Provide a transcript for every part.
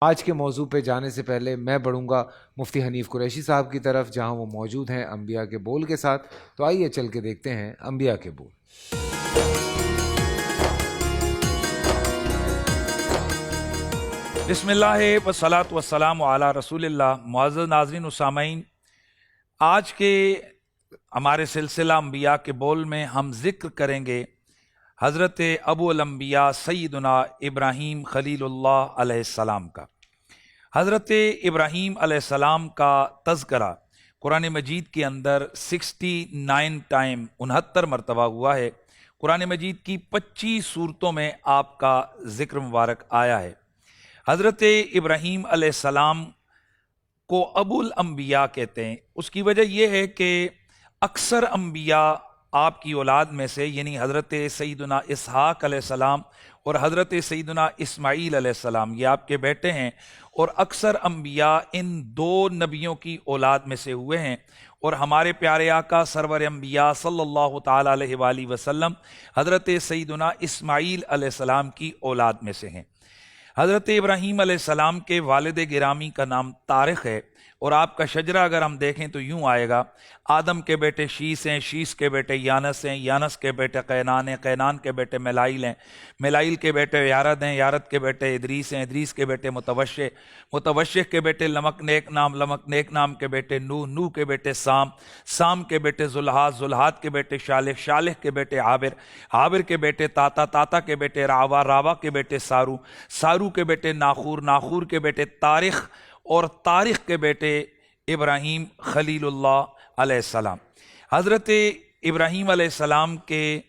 آج کے موضوع پہ جانے سے پہلے میں بڑھوں گا مفتی حنیف قریشی صاحب کی طرف، جہاں وہ موجود ہیں انبیاء کے بول کے ساتھ۔ تو آئیے چل کے دیکھتے ہیں انبیاء کے بول۔ بسم اللہ والصلاۃ والسلام علی رسول اللہ۔ معزز ناظرین و سامعین، آج کے ہمارے سلسلہ انبیاء کے بول میں ہم ذکر کریں گے حضرت ابو الانبیاء سیدنا ابراہیم خلیل اللہ علیہ السلام کا۔ حضرت ابراہیم علیہ السلام کا تذکرہ قرآن مجید کے اندر 69 ٹائم 69 مرتبہ ہوا ہے۔ قرآن مجید کی 25 صورتوں میں آپ کا ذکر مبارک آیا ہے۔ حضرت ابراہیم علیہ السلام کو ابو الانبیاء کہتے ہیں۔ اس کی وجہ یہ ہے کہ اکثر انبیاء آپ کی اولاد میں سے، یعنی حضرت سیدنا اسحاق علیہ السلام اور حضرت سیدنا اسماعیل علیہ السلام، یہ آپ کے بیٹے ہیں، اور اکثر انبیاء ان دو نبیوں کی اولاد میں سے ہوئے ہیں۔ اور ہمارے پیارے آقا سرور انبیاء صلی اللہ تعالیٰ علیہ وآلہ وسلم حضرت سیدنا اسماعیل علیہ السلام کی اولاد میں سے ہیں۔ حضرت ابراہیم علیہ السلام کے والد گرامی کا نام طارق ہے، اور آپ کا شجرہ اگر ہم دیکھیں تو یوں آئے گا: آدم کے بیٹے شیس ہیں، شیس کے بیٹے یانس ہیں، یانس کے بیٹے قینان ہیں، قینان کے بیٹے میلائیل ہیں، میلائیل کے بیٹے یارد ہیں، یارد کے بیٹے ادریس ہیں، ادریس کے بیٹے متوشع، متوشع کے بیٹے لمک نیک نام، لمک نیک نام کے بیٹے نوح، نوح کے بیٹے سام، سام کے بیٹے زلحاد، زلحاد کے بیٹے شالح، شالح کے بیٹے عابر، عابر کے بیٹے تاتا، تاتا کے بیٹے راوا، راوا کے بیٹے سارو، سارو کے بیٹے ناخور، ناخور کے بیٹے تاریخ، اور تاریخ کے بیٹے ابراہیم خلیل اللہ علیہ السلام۔ حضرت ابراہیم علیہ السلام کے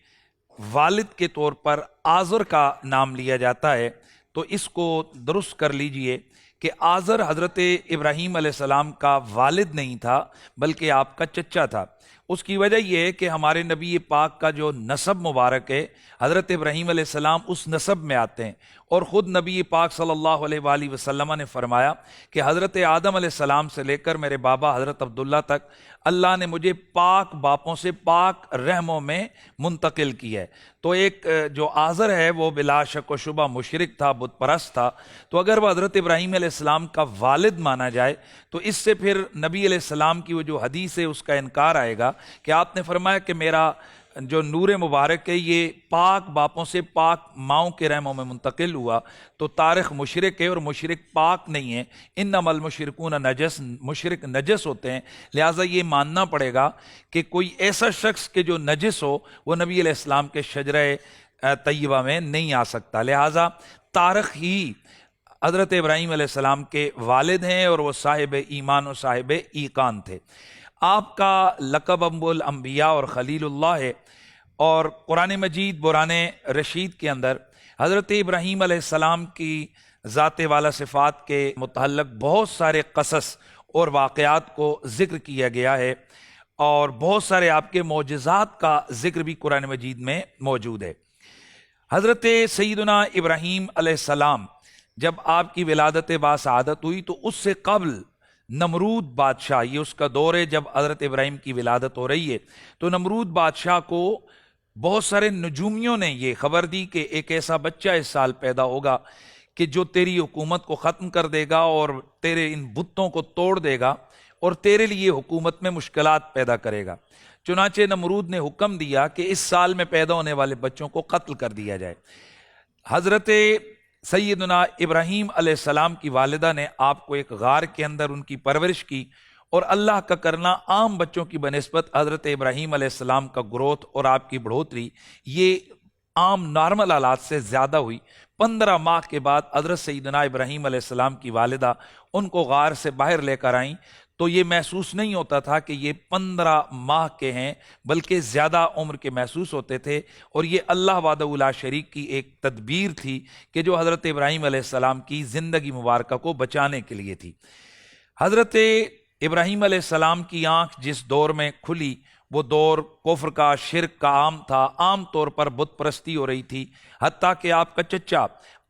والد کے طور پر آزر کا نام لیا جاتا ہے، تو اس کو درست کر لیجئے کہ آزر حضرت ابراہیم علیہ السلام کا والد نہیں تھا بلکہ آپ کا چچا تھا۔ اس کی وجہ یہ ہے کہ ہمارے نبی پاک کا جو نسب مبارک ہے، حضرت ابراہیم علیہ السلام اس نسب میں آتے ہیں، اور خود نبی پاک صلی اللہ علیہ وآلہ وسلم نے فرمایا کہ حضرت آدم علیہ السلام سے لے کر میرے بابا حضرت عبداللہ تک اللہ نے مجھے پاک باپوں سے پاک رحموں میں منتقل کیا ہے۔ تو ایک جو آزر ہے وہ بلا شک و شبہ مشرک تھا، بت پرست تھا، تو اگر وہ حضرت ابراہیم علیہ السلام کا والد مانا جائے تو اس سے پھر نبی علیہ السلام کی وہ جو حدیث ہے اس کا انکار آئے گا کہ آپ نے فرمایا کہ میرا جو نور مبارک ہے یہ پاک باپوں سے پاک ماؤں کے رحموں میں منتقل ہوا، تو تاریخ مشرک ہے اور مشرک پاک نہیں ہے۔ انما المشرکون نجس، مشرک نجس ہوتے ہیں، لہٰذا یہ ماننا پڑے گا کہ کوئی ایسا شخص کہ جو نجس ہو وہ نبی علیہ السلام کے شجرہ طیبہ میں نہیں آ سکتا، لہٰذا تاریخ ہی حضرت ابراہیم علیہ السلام کے والد ہیں، اور وہ صاحب ایمان و صاحب ایقان تھے۔ آپ کا لقب ابو الانبیاء اور خلیل اللہ ہے، اور قرآن مجید برہان رشید کے اندر حضرت ابراہیم علیہ السلام کی ذات والا صفات کے متعلق بہت سارے قصص اور واقعات کو ذکر کیا گیا ہے، اور بہت سارے آپ کے معجزات کا ذکر بھی قرآن مجید میں موجود ہے۔ حضرت سیدنا ابراہیم علیہ السلام جب آپ کی ولادت باسعادت ہوئی تو اس سے قبل نمرود بادشاہ، یہ اس کا دور ہے جب حضرت ابراہیم کی ولادت ہو رہی ہے، تو نمرود بادشاہ کو بہت سارے نجومیوں نے یہ خبر دی کہ ایک ایسا بچہ اس سال پیدا ہوگا کہ جو تیری حکومت کو ختم کر دے گا اور تیرے ان بتوں کو توڑ دے گا اور تیرے لیے حکومت میں مشکلات پیدا کرے گا۔ چنانچہ نمرود نے حکم دیا کہ اس سال میں پیدا ہونے والے بچوں کو قتل کر دیا جائے۔ حضرت سیدنا ابراہیم علیہ السلام کی والدہ نے آپ کو ایک غار کے اندر ان کی پرورش کی، اور اللہ کا کرنا عام بچوں کی بنسبت حضرت ابراہیم علیہ السلام کا گروتھ اور آپ کی بڑھوتری یہ عام نارمل حالات سے زیادہ ہوئی۔ 15 ماہ کے بعد حضرت سیدنا ابراہیم علیہ السلام کی والدہ ان کو غار سے باہر لے کر آئیں، تو یہ محسوس نہیں ہوتا تھا کہ یہ 15 ماہ کے ہیں، بلکہ زیادہ عمر کے محسوس ہوتے تھے، اور یہ اللہ وحدہ لا شریک کی ایک تدبیر تھی کہ جو حضرت ابراہیم علیہ السلام کی زندگی مبارکہ کو بچانے کے لیے تھی۔ حضرت ابراہیم علیہ السلام کی آنکھ جس دور میں کھلی وہ دور کفر کا، شرک کا عام تھا، عام طور پر بت پرستی ہو رہی تھی، حتیٰ کہ آپ کا چچا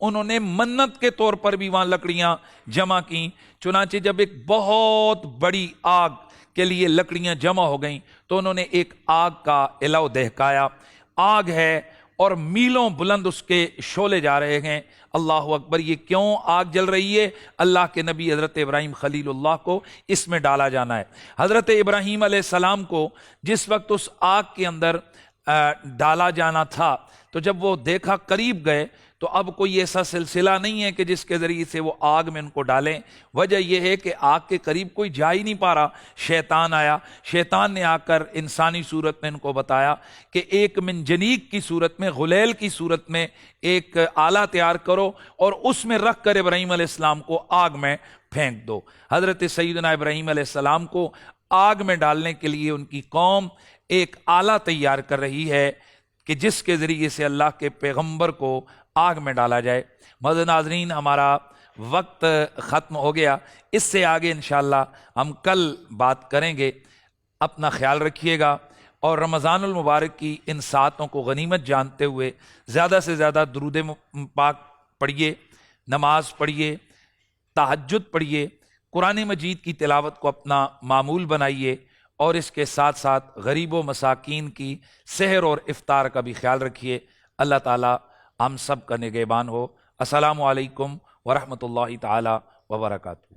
انہوں نے منت کے طور پر بھی وہاں لکڑیاں جمع کی. چنانچہ جب ایک بہت بڑی آگ کے لیے لکڑیاں جمع ہو گئیں تو انہوں نے ایک آگ کا الو دہکایا. آگ ہے اور میلوں بلند اس کے شعلے جا رہے ہیں. اللہ اکبر. یہ کیوں آگ جل رہی ہے؟ اللہ کے نبی حضرت ابراہیم خلیل اللہ کو اس میں ڈالا جانا ہے. حضرت ابراہیم علیہ السلام کو جس وقت اس آگ کے اندر ڈالا جانا تھا تو جب وہ دیکھا قریب گئے تو اب کوئی ایسا سلسلہ نہیں ہے کہ جس کے ذریعے سے وہ آگ میں ان کو ڈالیں. وجہ یہ ہے کہ آگ کے قریب کوئی جا ہی نہیں پا رہا. شیطان آیا. شیطان نے آ کر انسانی صورت میں ان کو بتایا کہ ایک منجنیق کی صورت میں، غلیل کی صورت میں ایک آلہ تیار کرو اور اس میں رکھ کر ابراہیم علیہ السلام کو آگ میں پھینک دو. حضرت سیدنا ابراہیم علیہ السلام کو آگ میں ڈالنے کے لیے ان کی قوم ایک آلہ تیار کر رہی ہے کہ جس کے ذریعے سے اللہ کے پیغمبر کو آگ میں ڈالا جائے. معزز ناظرین، ہمارا وقت ختم ہو گیا. اس سے آگے انشاءاللہ ہم کل بات کریں گے. اپنا خیال رکھیے گا اور رمضان المبارک کی ان ساعتوں کو غنیمت جانتے ہوئے زیادہ سے زیادہ درود پاک پڑھیے، نماز پڑھیے، تہجد پڑھیے، قرآن مجید کی تلاوت کو اپنا معمول بنائیے اور اس کے ساتھ ساتھ غریب و مساکین کی سحر اور افطار کا بھی خیال رکھیے. اللہ تعالی ہم سب کا نگہبان ہو. السلام علیکم ورحمۃ اللہ تعالی وبرکاتہ.